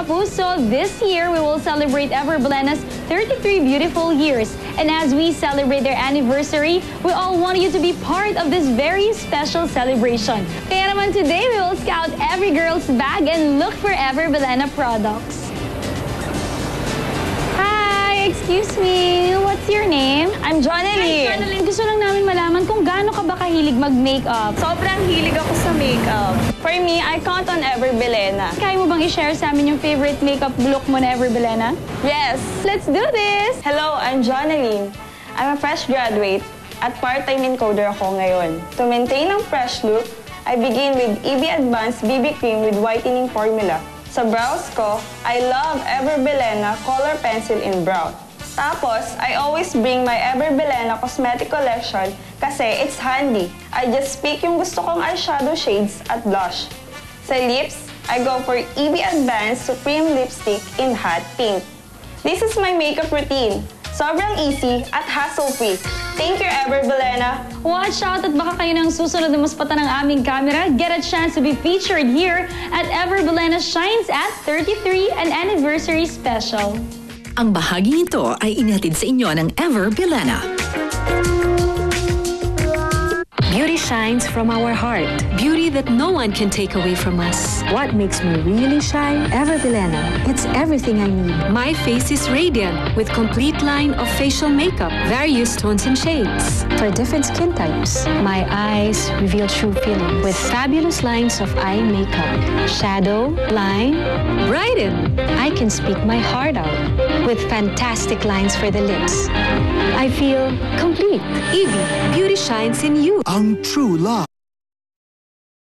kapuso, this year we will celebrate Ever Belena's 33 beautiful years. And as we celebrate their anniversary, we all want you to be part of this very special celebration. Kaya naman today, we will scout every girl's bag and look for Ever Belena products. Hi, excuse me, what's your name? I'm Jonalyn. Hi, Jonalyn. Gusto lang namin malaman kung gaano ka ba kahilig mag-makeup. Sobrang hilig ako sa makeup. For me, I count on Ever Belena. Kaya mo bang i-share sa amin yung favorite makeup look mo na Ever Belena? Yes! Let's do this! Hello, I'm Jonalyn. I'm a fresh graduate at part-time encoder ako ngayon. To maintain ang fresh look, I begin with EB Advanced BB Cream with whitening formula. Sa brows ko, I love Ever Belena Color Pencil in Brown. Tapos, I always bring my Ever Belena Cosmetic Collection kasi it's handy. I just pick yung gusto kong eyeshadow shades at blush. Sa lips, I go for EB Advanced Supreme Lipstick in Hot Pink. This is my makeup routine. Sobrang easy at hassle-free. Thank you, Ever Belena. Watch out at baka kayo ng susunod na maspatan ng aming camera. Get a chance to be featured here at Ever Belena Shines at 33 an Anniversary Special. Ang bahaging ito ay inatid sa inyo ng Ever Belena. Beauty shines from our heart. Beauty that no one can take away from us. What makes me really shine? Ever Belena. It's everything I need. My face is radiant with complete line of facial makeup, various tones and shades. For different skin types, my eyes reveal true feelings with fabulous lines of eye makeup. Shadow, line, Brighten. I can speak my heart out with fantastic lines for the lips. I feel complete. Evie, beauty shines in you. Ang true love.